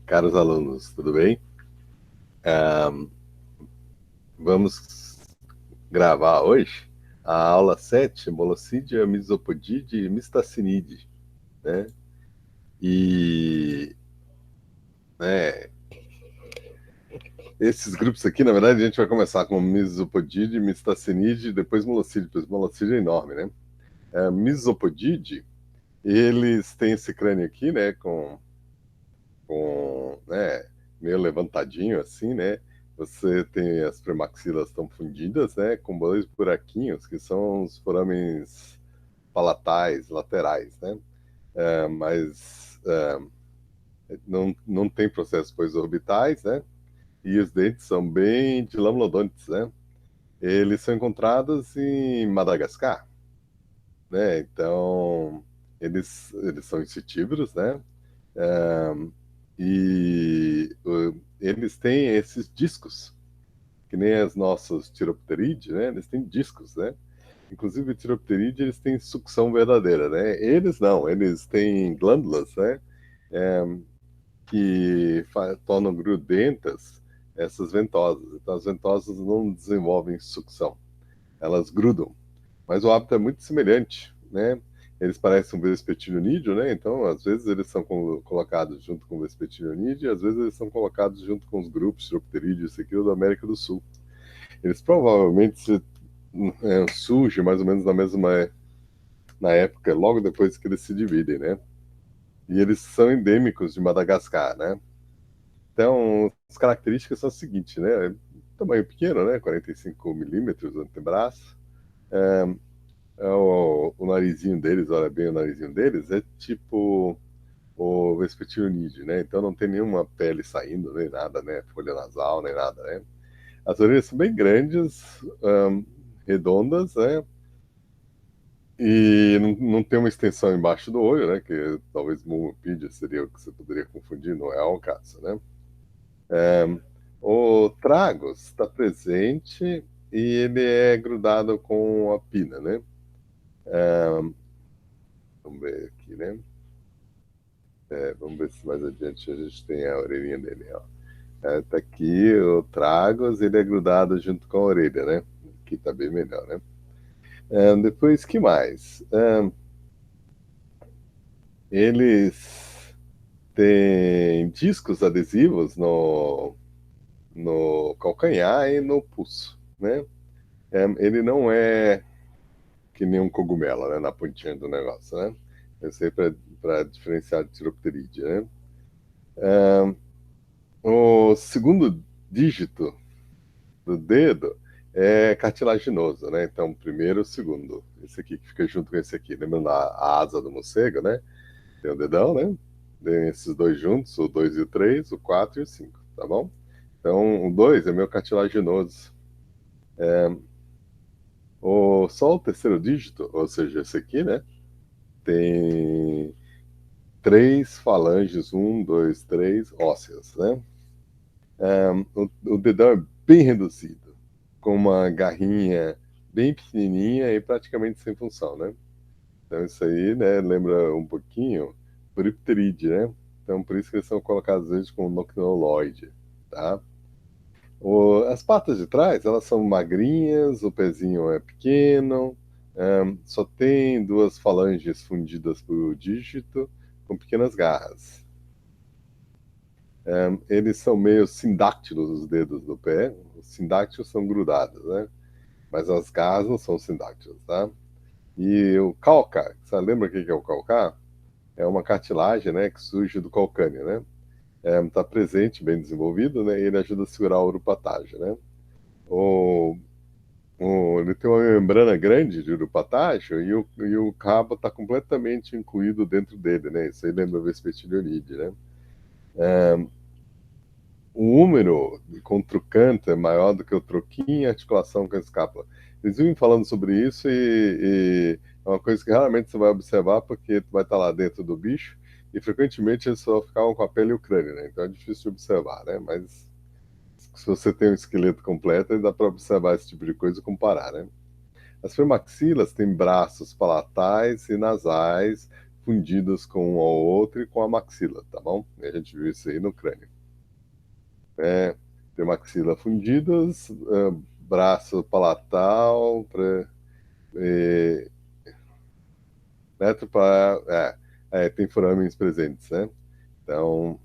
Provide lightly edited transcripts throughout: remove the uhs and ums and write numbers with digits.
Caros alunos, tudo bem? Vamos gravar hoje a aula 7, Molossidea, Misopodide e Mistacinide, né? E né, esses grupos aqui, na verdade, a gente vai começar com Misopodide, Mistacinide e depois Molossidea, porque Molossidea é enorme, né? Misopodide, eles têm esse crânio aqui, né, né, meio levantadinho assim, né? Você tem as premaxilas estão fundidas, né, com dois buraquinhos que são os forames palatais laterais, né? Mas não tem processos pós-orbitais, né? E os dentes são bem dilamnodontes, né? Eles são encontrados em Madagascar, né? Então eles são insectívoros, né? Eles têm esses discos, que nem as nossas Tiropteridae, né? Eles têm discos, né? Inclusive, o Tiropteridae, eles têm sucção verdadeira, né? Eles não, eles têm glândulas, né? Que tornam grudentas essas ventosas. Então, as ventosas não desenvolvem sucção, elas grudam. Mas o hábito é muito semelhante, né? Eles parecem um vespertilionídeo, né? Então, às vezes eles são colocados junto com o vespertilionídeo, e às vezes eles são colocados junto com os grupos Chiropterídeos aqui da América do Sul. Eles provavelmente surgem mais ou menos na época, logo depois que eles se dividem, né? E eles são endêmicos de Madagascar, né? Então, as características são as seguintes, né? Tamanho pequeno, né? 45 milímetros no antebraço. O narizinho deles, olha bem o narizinho deles, é tipo o vespertilionídeo, né? Então não tem nenhuma pele saindo, nem nada, né? Folha nasal, nem nada, né? As orelhas são bem grandes, redondas, né? E não tem uma extensão embaixo do olho, né? Que talvez Mumopídia seria o que você poderia confundir, não é o caso, né? O Tragos está presente e ele é grudado com a pina, né? Vamos ver aqui, né? Vamos ver se mais adiante a gente tem a orelhinha dele, ó. Tá aqui o Tragos, ele é grudado junto com a orelha, né? Aqui tá bem melhor, né? Depois, que mais? Eles têm discos adesivos no calcanhar e no pulso, né? Ele não é que nem um cogumelo, né? Na pontinha do negócio, né? Eu sei para diferenciar de Tiropteridia, né? O segundo dígito do dedo é cartilaginoso, né? Então, primeiro, segundo. Esse aqui que fica junto com esse aqui. Lembrando a asa do morcego, né? Tem o dedão, né? Tem esses dois juntos, o 2 e o 3, o 4 e o 5, tá bom? Então, o 2 é meio cartilaginoso. Só o terceiro dígito, ou seja, esse aqui, né? Tem três falanges, um, dois, três ósseas, né? O dedão é bem reduzido, com uma garrinha bem pequenininha e praticamente sem função, né? Então isso aí, né, lembra um pouquinho Eurypteride, né? Então por isso que eles são colocados às vezes como noctiluloide, tá? As patas de trás, elas são magrinhas, o pezinho é pequeno, só tem duas falanges fundidas por dígito, com pequenas garras. Eles são meio sindáctilos, os dedos do pé. Os sindáctilos são grudados, né? Mas as garras não são sindáctilos, tá? E o calcar, você lembra o que é o calcar? É uma cartilagem, né, que surge do calcâneo, né? Está presente, bem desenvolvido, né? E ele ajuda a segurar a uropatágio, né? O, ele tem uma membrana grande de uropatágio e o cabo está completamente incluído dentro dele, né? Isso aí lembra o vespertilionide, né? O húmero com trocânter é maior do que o troquinho e a articulação com a escápula. Eles vivem falando sobre isso e é uma coisa que raramente você vai observar porque tu vai estar lá dentro do bicho e frequentemente eles só ficavam com a pele e o crânio, né? Então é difícil de observar, né? Mas se você tem um esqueleto completo, dá para observar esse tipo de coisa e comparar, né? As premaxilas têm braços palatais e nasais fundidos com um ao outro e com a maxila, tá bom? A gente viu isso aí no crânio. Premaxila fundidos, braço palatal, eh, tem forames presentes, né? Então, o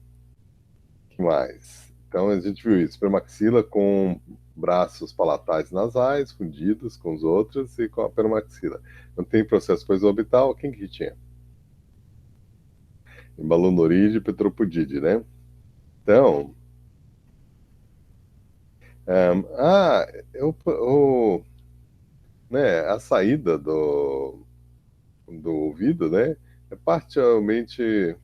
que mais? Então, a gente viu isso, premaxila com braços palatais nasais fundidos com os outros e com a premaxila. Não tem processo pós-orbital, quem que tinha? Embalonuride e petropodide, né? Então, a saída do ouvido, né, é parcialmente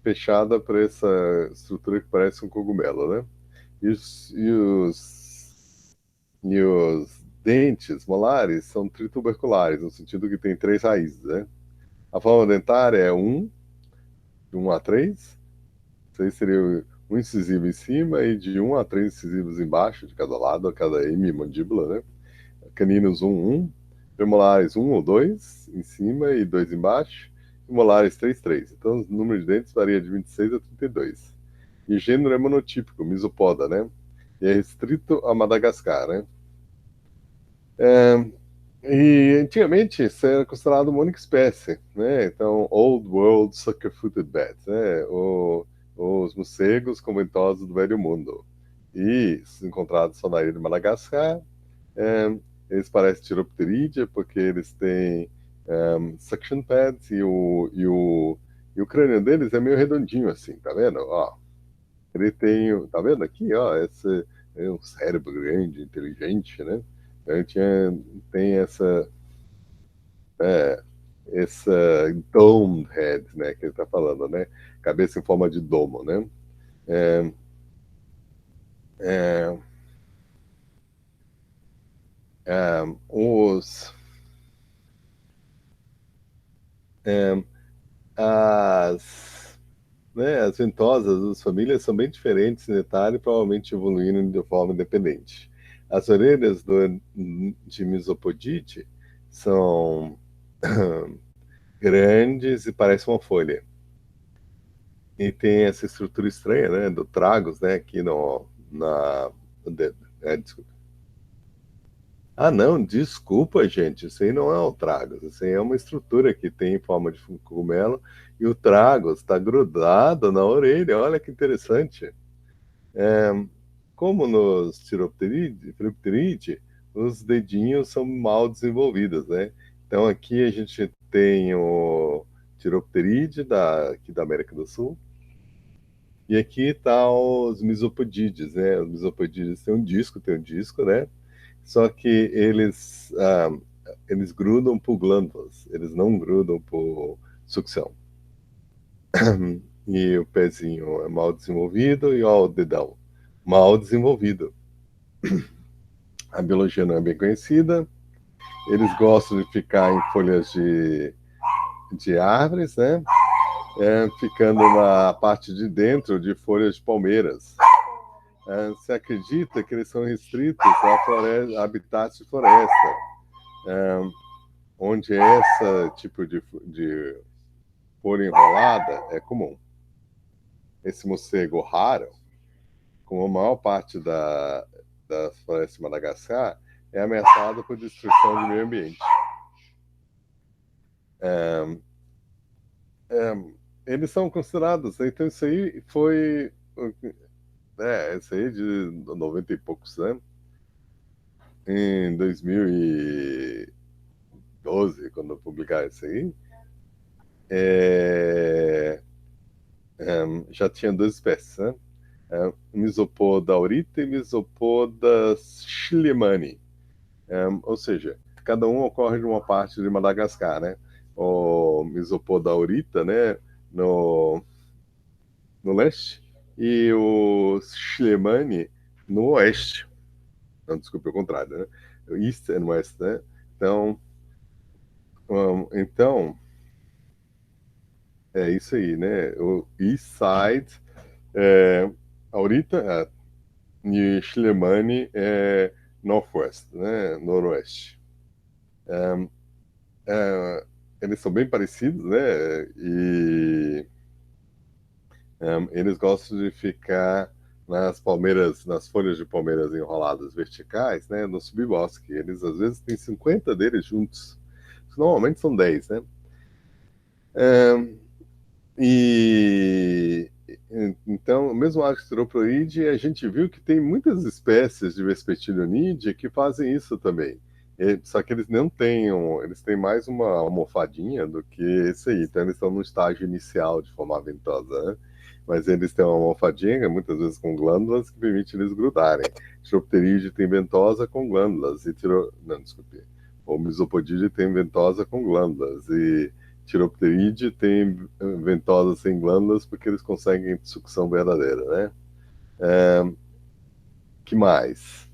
fechada por essa estrutura que parece um cogumelo, né? E os dentes molares são trituberculares, no sentido que tem três raízes, né? A forma dentária é de 1 a 3. Isso aí seria um incisivo em cima e de 1 a 3 incisivos embaixo, de cada lado, a cada hemimandíbula, né? Caninos 1, premolares 1 ou 2 em cima e 2 embaixo, e molares 3, 3. Então, o número de dentes varia de 26 a 32. E o gênero é monotípico, Misopoda, né? E é restrito a Madagascar, né? E antigamente isso era considerado uma única espécie, né? Então, Old World Sucker-Footed Bats, né? Os morcegos conventosos do Velho Mundo. E encontrados só na ilha de Madagascar. É, eles parecem Chiropterídea porque eles têm suction pads e o crânio deles é meio redondinho assim, tá vendo? Ó, ele tem, tá vendo aqui, ó, esse é um cérebro grande, inteligente, né? Então, tem é, essa domed head, né, que ele tá falando, né? Cabeça em forma de domo, né? É, é, é, os é, as as ventosas das famílias são bem diferentes em detalhe e provavelmente evoluíram de forma independente. As orelhas de Misopodite são grandes e parecem uma folha. E tem essa estrutura estranha, né, do tragus, né, aqui no, na... desculpa. Ah, não, desculpa, gente, isso aí não é o tragus, isso aí é uma estrutura que tem forma de cogumelo e o tragus está grudado na orelha, olha que interessante. É, como nos Chiropteridae, os dedinhos são mal desenvolvidos, né? Então aqui a gente tem o Chiropteridae aqui da América do Sul, e aqui tá os Misopodides, né? Os Misopodides tem um disco, né? Só que eles grudam por glândulas, eles não grudam por sucção. E o pezinho é mal desenvolvido e ó, o dedão mal desenvolvido. A biologia não é bem conhecida. Eles gostam de ficar em folhas de árvores, né? Ficando na parte de dentro de folhas de palmeiras. Se acredita que eles são restritos a habitats de floresta, onde esse tipo de folha enrolada é comum. Esse morcego raro, como a maior parte da floresta de Madagascar, é ameaçado por destruição do meio ambiente. Eles são considerados, então isso aí foi, isso aí de 90 e poucos, né? Em 2012, quando publicaram isso aí, é, já tinha duas espécies, né? Misopoda aurita e Misopoda schliemanni. Ou seja, cada um ocorre de uma parte de Madagascar, né? O Misopoda aurita, né, no leste, e o schliemanni no oeste. Não, desculpe, é o contrário, né? East and West, né? Então, é isso aí, né? O East Side, Aurita, e Schliemanni é Northwest, né? Noroeste. eles são bem parecidos, né? E eles gostam de ficar nas palmeiras, nas folhas de palmeiras enroladas verticais, né? No subbosque. Eles às vezes têm 50 deles juntos. Normalmente são 10, né? Ahn, e então, mesmo a Arctroploide, a gente viu que tem muitas espécies de Vespertilionide que fazem isso também. Só que eles não têm, eles têm mais uma almofadinha do que esse aí. Então, eles estão no estágio inicial de formar ventosa, né? Mas eles têm uma almofadinha, muitas vezes com glândulas, que permite eles grudarem. Chiropterídeo tem ventosa com glândulas, não, desculpe. O Misopodídeo tem ventosa com glândulas, e Tiropterídeo tem ventosa sem glândulas porque eles conseguem sucção verdadeira, né? Que mais?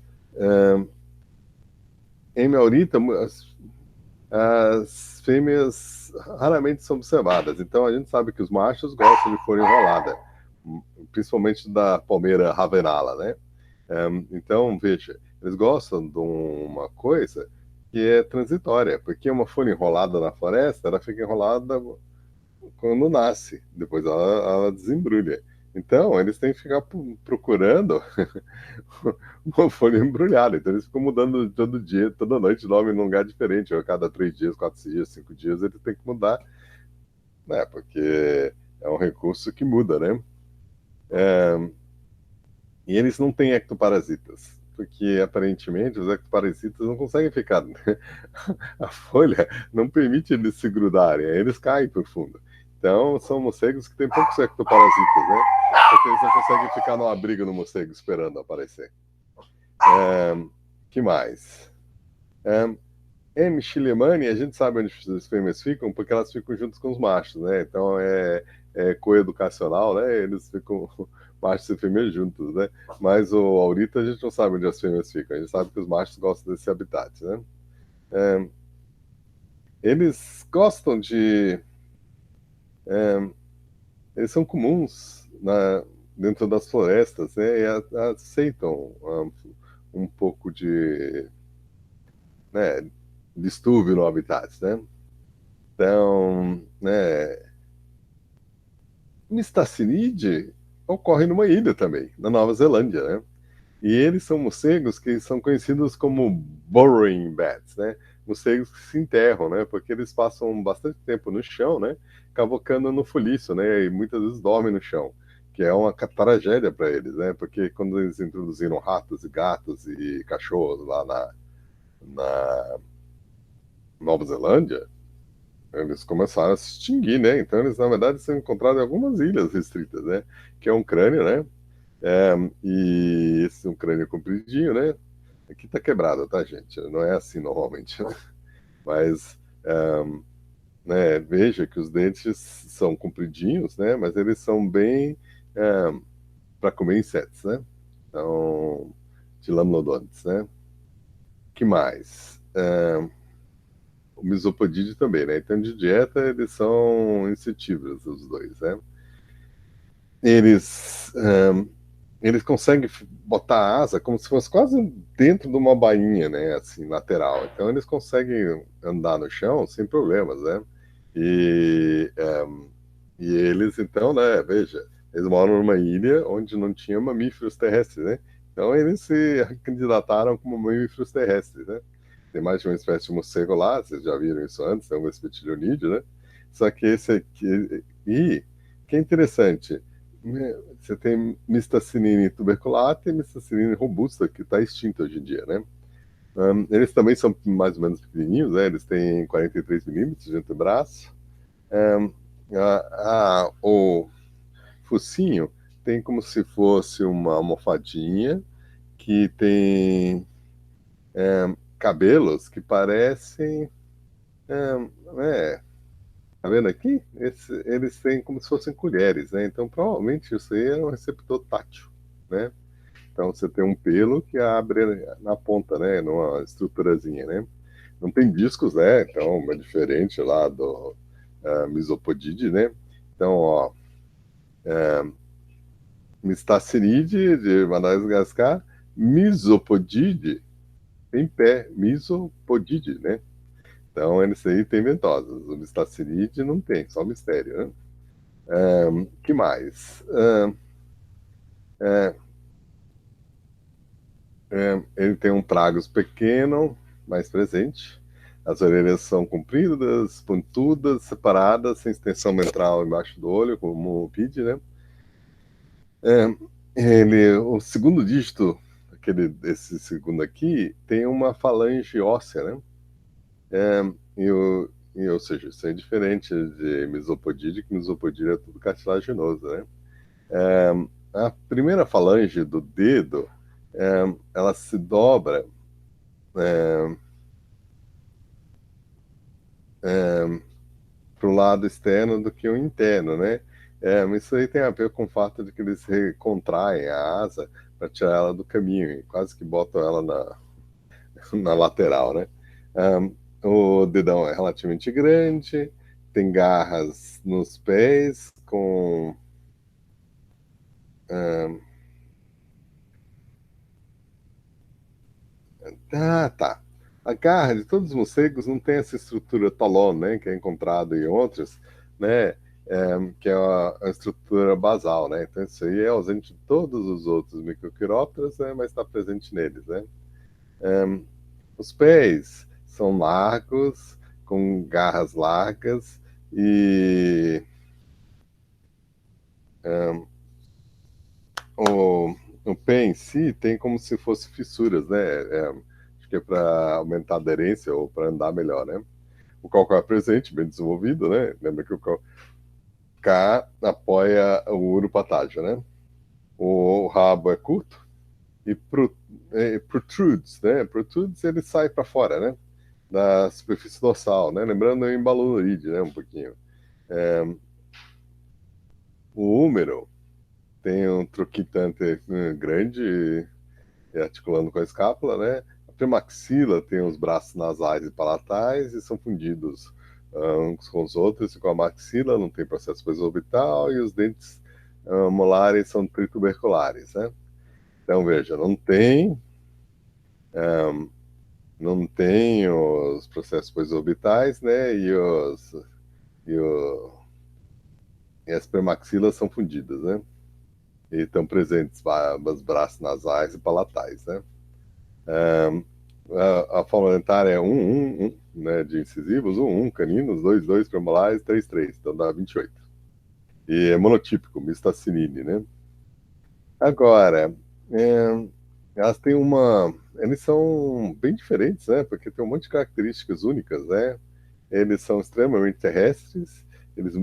Em Maurita, as fêmeas raramente são observadas, então a gente sabe que os machos gostam de flor enrolada, principalmente da palmeira ravenala, né? Então, veja, eles gostam de uma coisa que é transitória, porque uma folha enrolada na floresta, ela fica enrolada quando nasce, depois ela desembrulha. Então, eles têm que ficar procurando uma folha embrulhada. Então, eles ficam mudando todo dia, toda noite, dormem num lugar diferente. A cada 3 dias, 4 dias, 5 dias, eles têm que mudar, né? Porque é um recurso que muda, né? E eles não têm ectoparasitas, porque aparentemente os ectoparasitas não conseguem ficar. A folha não permite eles se grudarem, aí eles caem para o fundo. Então, são morcegos que têm poucos ectoparasitas, né? Porque eles não conseguem ficar no abrigo no morcego esperando aparecer. Que mais? M. chilemani, a gente sabe onde as fêmeas ficam, porque elas ficam juntos com os machos, né? Então é coeducacional, né? Eles ficam machos e fêmeas juntos, né? Mas o aurita a gente não sabe onde as fêmeas ficam, a gente sabe que os machos gostam desse habitat, né? Eles gostam de. Eles são comuns dentro das florestas, né? E aceitam um pouco de, né, distúrbio no habitat, né? Então, né, Mistacinide ocorre numa ilha também, na Nova Zelândia, né? E eles são morcegos que são conhecidos como burrowing bats, né? Morcegos que se enterram, né? Porque eles passam bastante tempo no chão, né? Cavocando no fuliço, né? E muitas vezes dormem no chão, que é uma tragédia para eles, né? Porque quando eles introduziram ratos e gatos e cachorros lá na Nova Zelândia, eles começaram a se extinguir, né? Então eles, na verdade, são encontrados em algumas ilhas restritas, né? Que é um crânio, né? E esse é um crânio compridinho, né? Aqui tá quebrado, tá, gente? Não é assim normalmente, né? Mas, né, veja que os dentes são compridinhos, né? Mas eles são bem para comer insetos, né? Então, de lamnodontes, né? Que mais? O misopodídeo também, né? Então, de dieta, eles são insetívoros, os dois, né? Eles eles conseguem botar a asa como se fosse quase dentro de uma bainha, né, assim, lateral. Então eles conseguem andar no chão sem problemas, né? E, e eles, então, né, veja, eles moram numa ilha onde não tinha mamíferos terrestres, né? Então eles se candidataram como mamíferos terrestres, né? Tem mais de uma espécie de morcego lá, vocês já viram isso antes, é um vespertilionídeo, né? Só que esse aqui, e que é interessante, você tem Mistacinine tuberculata e Mistacinine robusta, que está extinta hoje em dia, né? Eles também são mais ou menos pequenininhos, né? Eles têm 43 milímetros de antebraço. O focinho tem como se fosse uma almofadinha que tem cabelos que parecem. É, tá vendo aqui? Eles têm como se fossem colheres, né? Então provavelmente isso aí é um receptor tátil, né? Então você tem um pelo que abre na ponta, né? Numa estruturazinha, né? Não tem discos, né? Então é diferente lá do Misopodide, né? Então, ó, Mistacinide de Madagascar, Misopodide em pé, Misopodide, né? Então, eles aí têm ventosas. O mistacinide não tem, só mistério, né? Que mais? É, ele tem um tragus pequeno, mais presente. As orelhas são compridas, pontudas, separadas, sem extensão ventral embaixo do olho, como o PID, né? O segundo dígito, esse segundo aqui, tem uma falange óssea, né? Ou seja, isso é diferente de misopodídea, que misopodídea é tudo cartilaginoso, né? A primeira falange do dedo, ela se dobra para o lado externo do que o interno, né? Mas isso aí tem a ver com o fato de que eles contraem a asa para tirar ela do caminho, e quase que botam ela na lateral, né? O dedão é relativamente grande, tem garras nos pés com tá. A garra de todos os morcegos não tem essa estrutura talon, né, que é encontrado em outros, né, que é a estrutura basal, né. Então isso aí é ausente de todos os outros microquirópteros, né, mas está presente neles, né. Os pés são largos, com garras largas e o, o pé em si tem como se fosse fissuras, né. Acho que é para aumentar a aderência ou para andar melhor, né. O calcanhar presente, bem desenvolvido, né? Lembra que o calcanhar apoia o uropatágio, né? O rabo é curto e protrudes, né? Protrudes ele sai para fora, né? Da superfície dorsal, né? Lembrando em balunoide, né? Um pouquinho. O húmero tem um troquitante grande articulando com a escápula, né? A premaxila tem os braços nasais e palatais e são fundidos uns com os outros, e com a maxila não tem processo posorbital e os dentes molares são trituberculares, né? Então, veja, não tem os processos posorbitais, né? E, o, e as premaxilas são fundidas, né? E estão presentes os braços nasais e palatais, né? A forma dentária é 1, né, de incisivos, 1, caninos, 2, premolares, 3, então dá 28. E é monotípico, mistacinine, né? Agora, é, elas têm eles são bem diferentes, né? Porque tem um monte de características únicas, né? Eles são extremamente terrestres, eles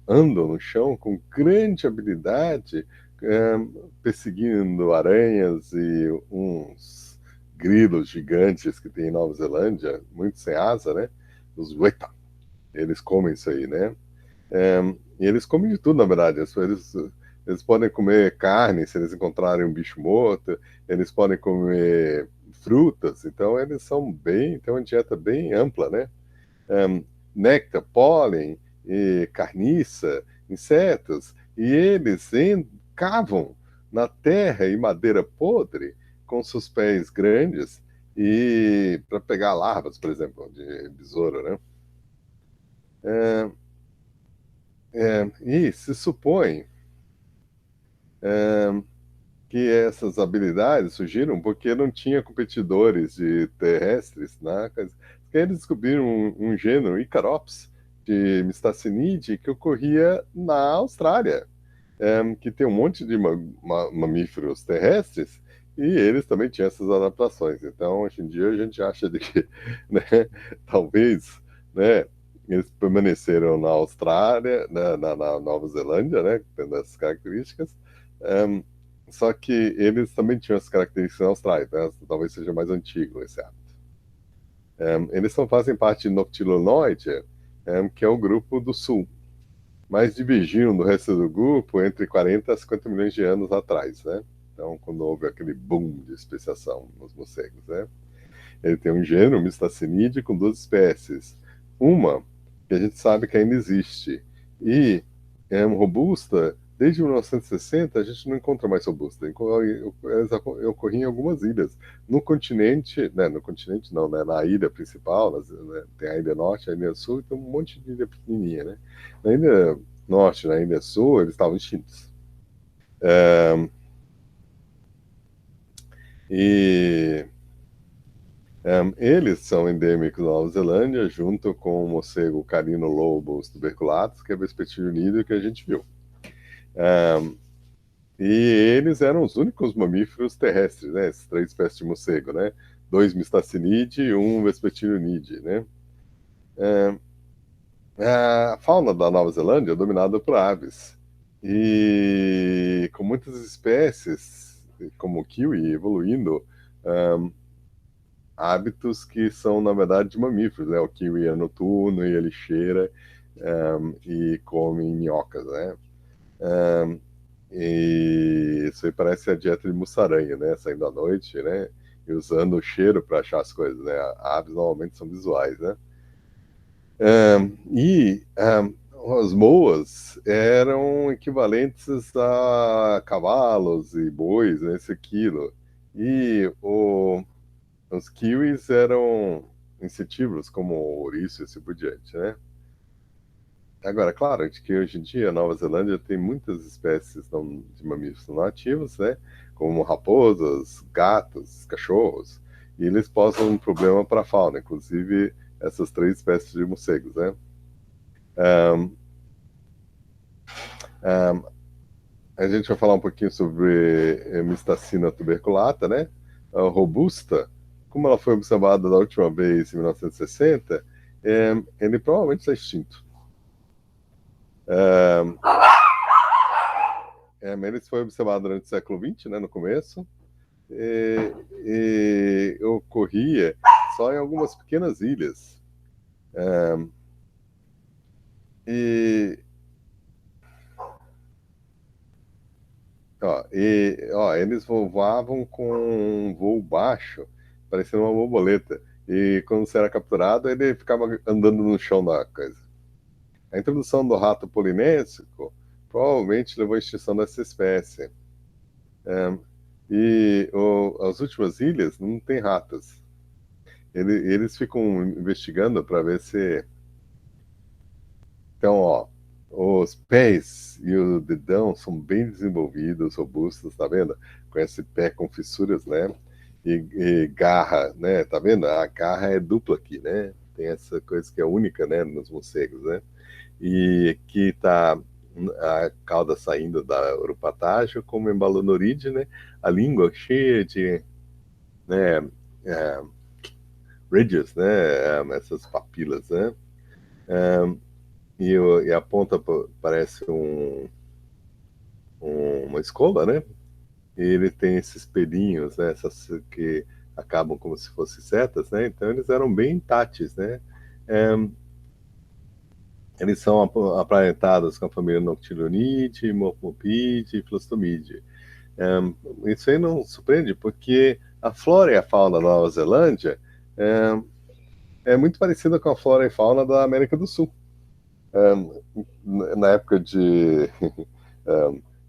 andam no chão com grande habilidade, é, perseguindo aranhas e uns grilos gigantes que tem em Nova Zelândia, muito sem asa, né? Os weta, eles comem isso aí, né? E eles comem de tudo, na verdade. Eles podem comer carne se eles encontrarem um bicho morto, eles podem comer frutas, então eles têm uma dieta bem ampla, né? um, néctar, pólen, e carniça, insetos, e eles cavam na terra e madeira podre com seus pés grandes e para pegar larvas, por exemplo, de besouro, né? E se supõe que essas habilidades surgiram porque não tinha competidores de terrestres, né? Que eles descobriram um gênero, Icarops, de mistacinide, que ocorria na Austrália, que tem um monte de mamíferos terrestres, e eles também tinham essas adaptações. Então, hoje em dia, a gente acha de que, né, talvez, né, eles permaneceram na Austrália, na Nova Zelândia, né, tendo essas características, um, só que eles também tinham essas características na Austrália, né, talvez seja mais antigo esse hábito. Eles fazem parte de Noctilunoidea, que é o grupo do sul, mas divergiram do resto do grupo entre 40 a 50 milhões de anos atrás, né? Então, quando houve aquele boom de especiação nos morcegos, né? Ele tem um gênero, Mistacinide, com duas espécies. Uma que a gente sabe que ainda existe e é robusta desde 1960 a gente não encontra mais robusta. Eles ocorriam em algumas ilhas. No continente, né, no continente não, né, na ilha principal, né, tem a Ilha Norte, a Ilha Sul, e tem um monte de ilha pequenininha, né? Na Ilha Norte, na Ilha Sul, eles estavam extintos. E eles são endêmicos da Nova Zelândia, junto com o morcego carino lobos tuberculatus, que é vespertino unido que a gente viu. E eles eram os únicos mamíferos terrestres, né? Essas três espécies de morcego, né? Dois Mystacinidae e um Vespertinoideae, né? A fauna da Nova Zelândia é dominada por aves. E com muitas espécies, como o kiwi, evoluindo hábitos que são, na verdade, de mamíferos, né? O kiwi é noturno e ele cheira e come minhocas, né? E isso aí parece a dieta de mussaranha, né? Saindo à noite, né? E usando o cheiro para achar as coisas, né? Aves normalmente são visuais, né? E as moas eram equivalentes a cavalos e bois, né? Esse aquilo. E os kiwis eram insetívoros, como o ouriço e assim por diante, né? Agora, claro, de que hoje em dia a Nova Zelândia tem muitas espécies de mamíferos não nativos, né? Como raposas, gatos, cachorros, e eles posam um problema para a fauna, inclusive essas três espécies de morcegos, né? Um, um, a gente vai falar um pouquinho sobre Mystacina tuberculata, né? A robusta, como ela foi observada da última vez em 1960, ele provavelmente está extinto. Menes foi observado durante o século XX, né, no começo, e ocorria só em algumas pequenas ilhas. E, eles voavam com um voo baixo, parecendo uma borboleta. E quando você era capturado, ele ficava andando no chão da coisa. A introdução do rato polinésico provavelmente levou à extinção dessa espécie. As últimas ilhas não tem ratas. Eles ficam investigando para ver se. Então, os pés e o dedão são bem desenvolvidos, robustos, tá vendo? Com esse pé com fissuras, né? E garra, né? Tá vendo? A garra é dupla aqui, né? Tem essa coisa que é única, né? Nos morcegos, né? E aqui tá a cauda saindo da uropatágio, como em Balanoride, né? A língua cheia de, né? É, ridges, né? Essas papilas, né? E a ponta parece uma escova, né? E ele tem esses pelinhos, né? Essas que acabam como se fossem setas, né? Então eles eram bem táteis, né? É, eles são aparentados com a família Noctilonidae, Morphopidae e Phlostomidae. Isso aí não surpreende, porque a flora e a fauna da Nova Zelândia é muito parecida com a flora e fauna da América do Sul. Na época de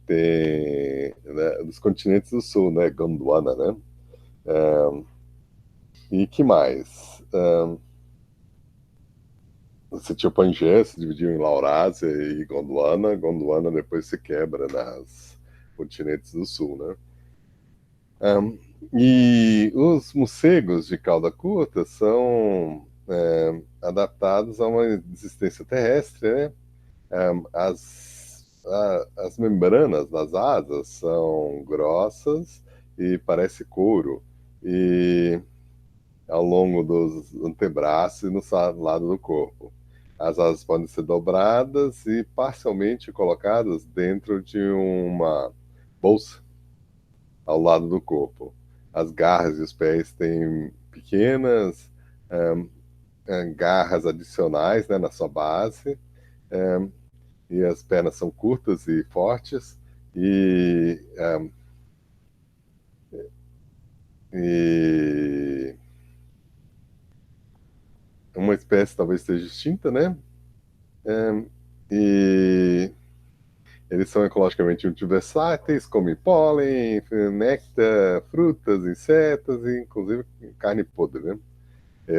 tem, né, dos continentes do sul, né, Gondwana, né, e que mais? Você tinha o Pangeia, se dividiu em Laurásia e Gondwana. Gondwana depois se quebra nas continentes do sul, né? E os morcegos de cauda curta são adaptados a uma existência terrestre, né? As membranas das asas são grossas e parece couro, e ao longo dos antebraços e no lado do corpo. As asas podem ser dobradas e parcialmente colocadas dentro de uma bolsa ao lado do corpo. As garras e os pés têm pequenas garras adicionais, né, na sua base, e as pernas são curtas e fortes, e, e uma espécie talvez esteja extinta, né? E Eles são ecologicamente muito versáteis, comem pólen, néctar, frutas, insetos e inclusive carne podre, né?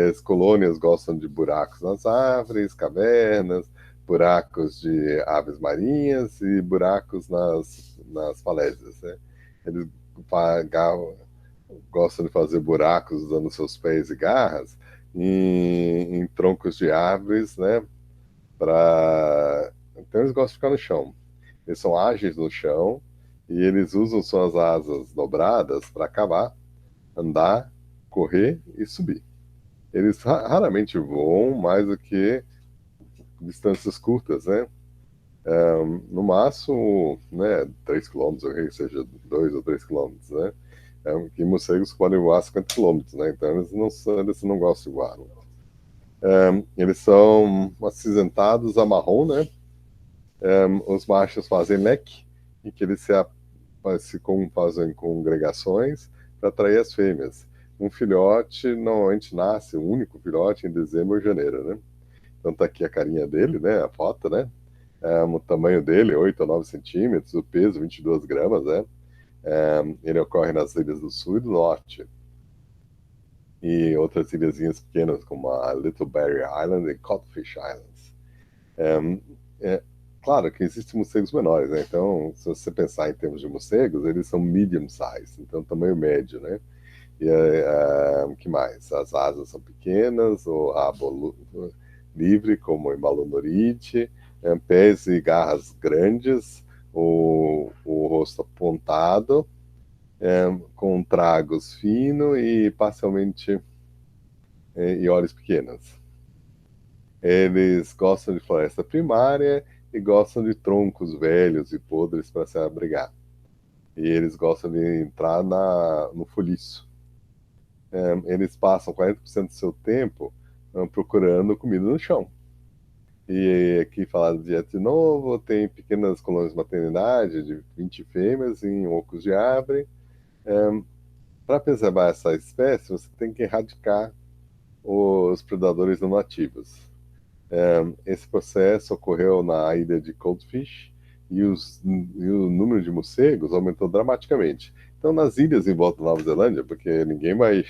As colônias gostam de buracos nas árvores, cavernas, buracos de aves marinhas e buracos nas falésias, né? Eles gostam de fazer buracos usando seus pés e garras em troncos de árvores, né? Então eles gostam de ficar no chão. Eles são ágeis no chão e eles usam suas asas dobradas para cavar, andar, correr e subir. Eles raramente voam mais do que distâncias curtas, né? No máximo, né, 3 quilômetros, ou que seja 2 ou 3 quilômetros, né? Que morcegos podem voar 50 quilômetros, né? Então eles não gostam de voar. Eles são acinzentados a marrom, né? Os machos fazem leque, em que eles fazem congregações para atrair as fêmeas. Um filhote normalmente nasce, um único filhote, em dezembro ou janeiro, né? Então tá aqui a carinha dele, né? A foto, né? O tamanho dele, 8 a 9 centímetros, o peso, 22 gramas, né? Ele ocorre nas ilhas do sul e do norte. E outras ilhazinhas pequenas, como a Little Barrier Island e Codfish Islands. É, claro que existem morcegos menores, né? Então, se você pensar em termos de morcegos, eles são medium size, então tamanho médio, né? E o que mais? As asas são pequenas, o rabo livre, como em Malunurite, pés e garras grandes, o rosto apontado, com tragos finos e parcialmente e olhos pequenos. Eles gostam de floresta primária e gostam de troncos velhos e podres para se abrigar. E eles gostam de entrar no folhiço. Eles passam 40% do seu tempo procurando comida no chão. E aqui falado de dieta de novo, tem pequenas colônias de maternidade de 20 fêmeas em ocos de árvore. Para preservar essa espécie, você tem que erradicar os predadores não nativos. Esse processo ocorreu na ilha de Coldfish e o número de morcegos aumentou dramaticamente. Então, nas ilhas em volta da Nova Zelândia, porque ninguém vai.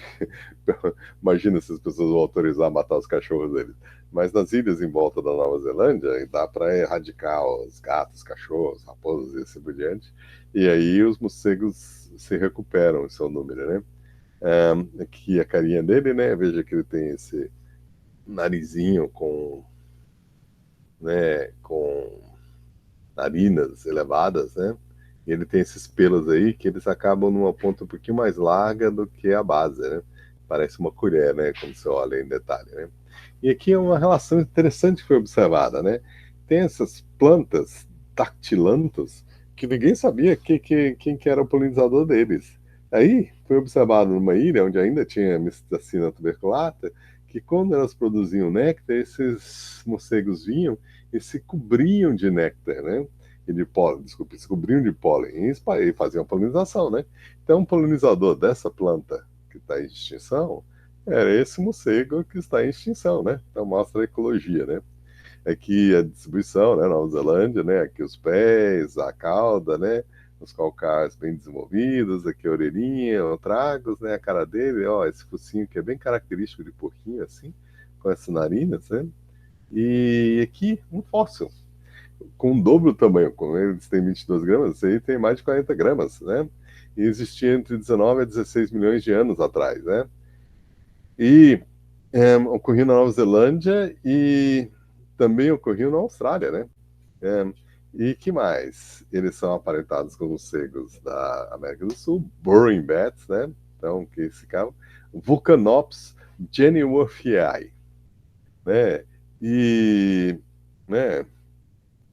Imagina se as pessoas vão autorizar matar os cachorros deles. Mas nas ilhas em volta da Nova Zelândia, dá para erradicar os gatos, cachorros, raposas e assim por diante. E aí os morcegos se recuperam em seu número, né? Aqui a carinha dele, né? Veja que ele tem esse narizinho com narinas elevadas, né? E ele tem esses pelos aí que eles acabam numa ponta um pouquinho mais larga do que a base, né? Parece uma colher, né? Quando você olha em detalhe, né? E aqui é uma relação interessante que foi observada, né? Tem essas plantas dactilantos que ninguém sabia quem que era o polinizador deles. Aí foi observado numa ilha onde ainda tinha Mystacina tuberculata, que quando elas produziam néctar, esses morcegos vinham e se cobriam de néctar, né? E de pólen, desculpe, se cobriam de pólen e faziam polinização, né? Então, o polinizador dessa planta que está em extinção era esse morcego que está em extinção, né? Então, mostra a ecologia, né? Aqui a distribuição, né? Nova Zelândia, né? Aqui os pés, a cauda, né? Os calcários bem desenvolvidos, aqui a orelhinha, o tragos, né? A cara dele, ó, esse focinho que é bem característico de porquinho, assim, com essas narinas, né? E aqui um fóssil, com o dobro do tamanho. Como eles têm 22 gramas, esse aí tem mais de 40 gramas, né? E existia entre 19 a 16 milhões de anos atrás, né? E ocorreu na Nova Zelândia e também ocorreu na Austrália, né? E que mais? Eles são aparentados com morcegos da América do Sul, burrowing bats, né? Então, que ficavam Vulcanops jennyworthii, né? E, né?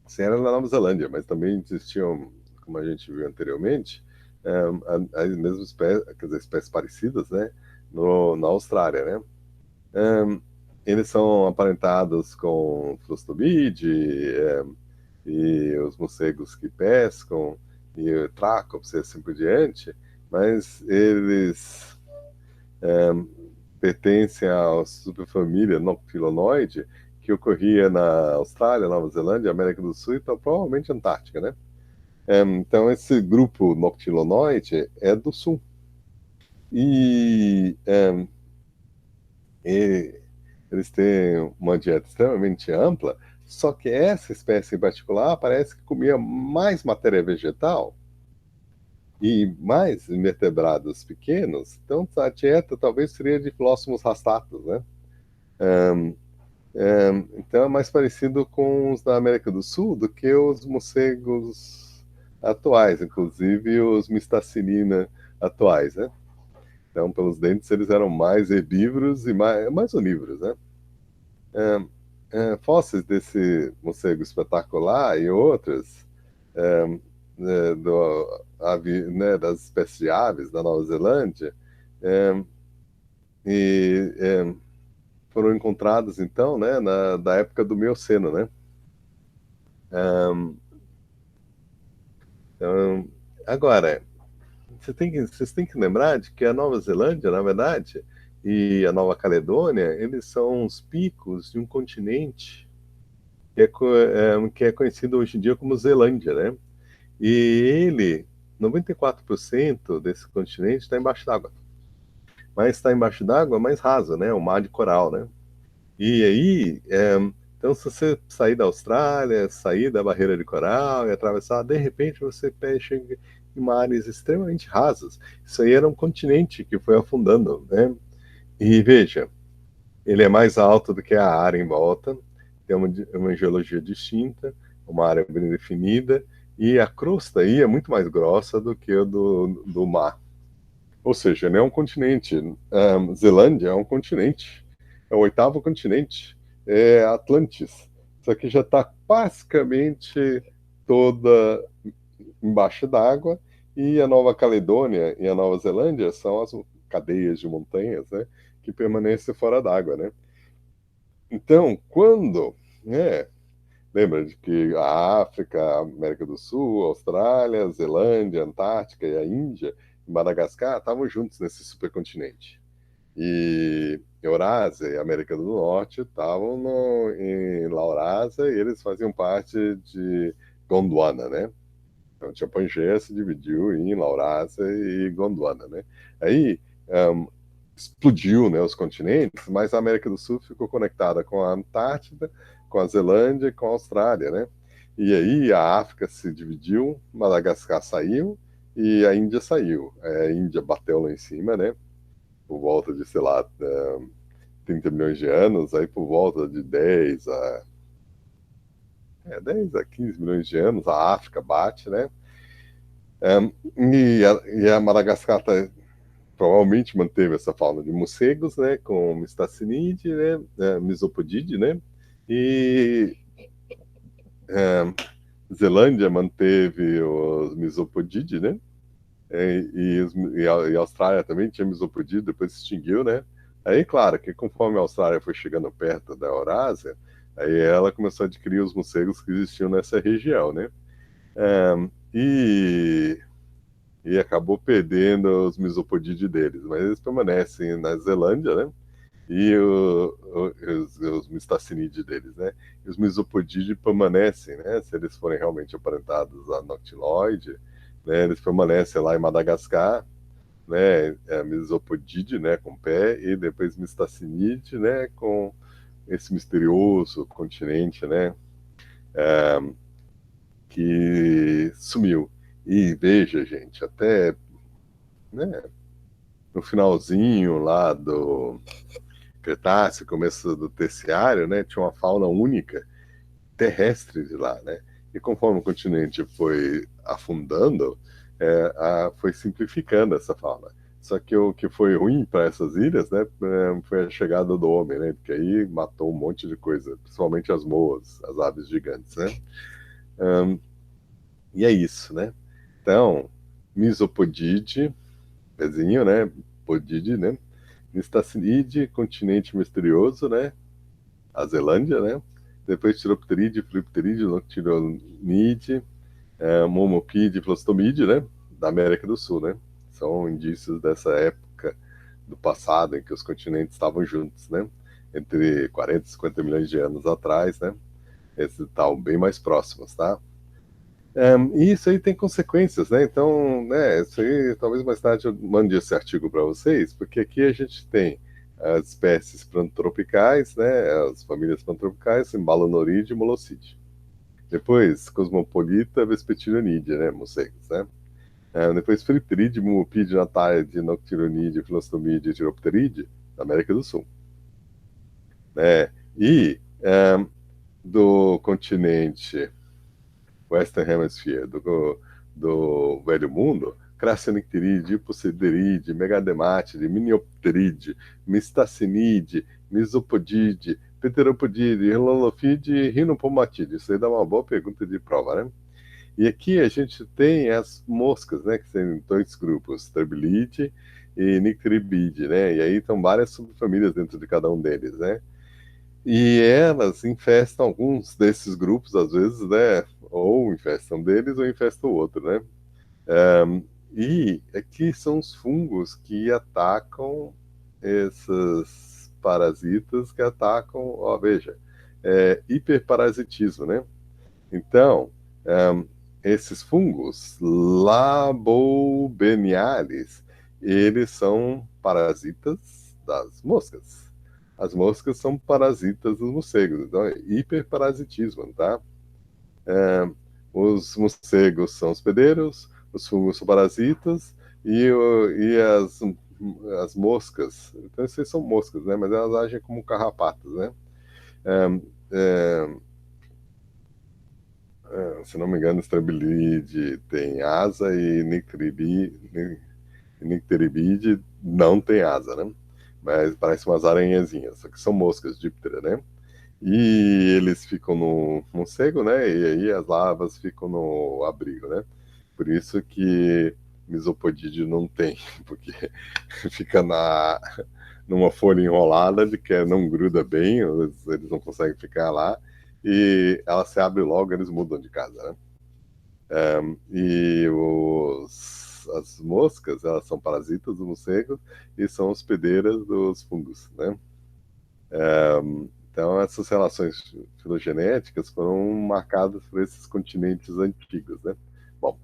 Sim, era na Nova Zelândia, mas também existiam, como a gente viu anteriormente, as mesmas espécies, quer dizer, espécies parecidas, né? Na Austrália, né? Eles são aparentados com Frostobide, e os morcegos que pescam, e o Trácops e assim por diante, mas eles pertencem à subfamília Noctilonoide, que ocorria na Austrália, Nova Zelândia, América do Sul e então, provavelmente Antártica, né? Então, esse grupo noctilonoide é do sul. E, e eles têm uma dieta extremamente ampla, só que essa espécie em particular parece que comia mais matéria vegetal e mais invertebrados pequenos, então a dieta talvez seria de Phyllostomus rastatus, né? Então é mais parecido com os da América do Sul do que os morcegos atuais, inclusive os Mystacilina atuais, né? Então, pelos dentes, eles eram mais herbívoros e mais onívoros, né? Fósseis desse morcego espetacular e outros das espécies de aves da Nova Zelândia é, e foram encontrados, então, né, da época do Mioceno, né? Então, agora, vocês têm que lembrar de que a Nova Zelândia, na verdade, e a Nova Caledônia, eles são os picos de um continente que é conhecido hoje em dia como Zelândia, né? E ele, 94% desse continente está embaixo d'água. Mas está embaixo d'água mais raso, né? O mar de coral, né? E aí, então se você sair da Austrália, sair da barreira de coral e atravessar, de repente você chega em mares extremamente rasos. Isso aí era um continente que foi afundando, né? E veja, ele é mais alto do que a área em volta, tem uma geologia distinta, uma área bem definida, e a crosta aí é muito mais grossa do que a do mar. Ou seja, ele é um continente. Zelândia é um continente. É o oitavo continente. É Atlantis. Isso aqui já está basicamente toda embaixo d'água. E a Nova Caledônia e a Nova Zelândia são as cadeias de montanhas, né, que permanecem fora d'água, né? Então, lembra de que a África, a América do Sul, a Austrália, a Zelândia, a Antártica e a Índia, e Madagascar estavam juntos nesse supercontinente. E Eurásia e América do Norte estavam em Laurásia e eles faziam parte de Gondwana, né? Então, tinha Pangeia se dividiu em Laurásia e Gondwana, né? Aí explodiu, né, os continentes, mas a América do Sul ficou conectada com a Antártida, com a Zelândia e com a Austrália, né? E aí a África se dividiu, Madagascar saiu e a Índia saiu. A Índia bateu lá em cima, né? Por volta de, sei lá, 30 milhões de anos, aí por volta de 10 a 15 milhões de anos, a África bate, né? E a Madagascar provavelmente manteve essa fauna de morcegos, né, com Mistacinide, né, Misopodide, né, e Zelândia manteve os Misopodide, né, e a Austrália também tinha Misopodide, depois se extinguiu, né. Aí, claro, que conforme a Austrália foi chegando perto da Eurásia, aí ela começou a adquirir os morcegos que existiam nessa região, né. E acabou perdendo os Misopodide deles, mas eles permanecem na Zelândia, né? E os Mystacinidae deles, né? E os Misopodide permanecem, né? Se eles forem realmente aparentados a Noctiloide, né? Eles permanecem lá em Madagascar, né? Misopodide, né? Com pé, e depois Mystacinide, né? Com esse misterioso continente, né? Que sumiu. E veja, gente, até, né, no finalzinho lá do Cretáceo, começo do Terciário, né, tinha uma fauna única terrestre de lá, né? E conforme o continente foi afundando, foi simplificando essa fauna. Só que o que foi ruim para essas ilhas, né, foi a chegada do homem, né? Porque aí matou um monte de coisa, principalmente as moas, as aves gigantes, né? E é isso, né? Então, Misopodide, pezinho, né? Podide, né? Mistacinide, continente misterioso, né? A Zelândia, né? Depois Tiropteride, Filipteride, Noctilonide, Momopide, Flostomide, né? Da América do Sul, né? São indícios dessa época do passado em que os continentes estavam juntos, né? Entre 40 e 50 milhões de anos atrás, né? Esses estavam bem mais próximos, tá? E isso aí tem consequências, né? Então, né, isso aí talvez mais tarde eu mande esse artigo para vocês, porque aqui a gente tem as espécies plantotropicais, né, as famílias plantotropicais, Balanoride e Moloside. Depois, Cosmopolita, Vespertilionidia, né, morcegos, né? Depois, Filiptéride, Mumopide, Natáide, Noctironide, Filostomide e Tiropteride, da América do Sul, né? E do continente Western Hemisphere, do Velho Mundo, Crassionicteride, Hipocidерide, Megadematide, Miniopteride, Mistacinide, Misopodide, Pteropodide, Rilolofide e Rinopomatide. Isso aí dá uma boa pergunta de prova, né? E aqui a gente tem as moscas, né, que tem dois grupos, Trabilide e Nicteribide, né? E aí estão várias subfamílias dentro de cada um deles, né? E elas infestam alguns desses grupos, às vezes, né? Ou infestam deles ou infestam o outro, né? E aqui são os fungos que atacam esses parasitas que atacam, ó, veja, hiperparasitismo, né? Então, esses fungos labobeniales, eles são parasitas das moscas. As moscas são parasitas dos morcegos, então é hiperparasitismo, tá? Os morcegos são hospedeiros, os fungos são parasitas e as moscas, então essas são moscas, né? Mas elas agem como carrapatos, né? É, se não me engano, Strabilide tem asa e Nicteribide não tem asa, né? Mas parece umas aranhazinhas, só que são moscas díptera, né? E eles ficam no morcego, né? E aí as larvas ficam no abrigo, né? Por isso que Misopodídeo não tem, porque fica numa folha enrolada de que não gruda bem, eles não conseguem ficar lá, e ela se abre logo, eles mudam de casa, né? As moscas, elas são parasitas do morcego e são hospedeiras dos fungos, né? Então, essas relações filogenéticas foram marcadas por esses continentes antigos, né? Bom,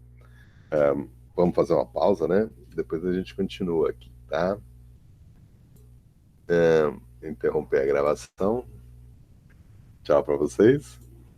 vamos fazer uma pausa, né? Depois a gente continua aqui, tá? Interromper a gravação. Tchau para vocês.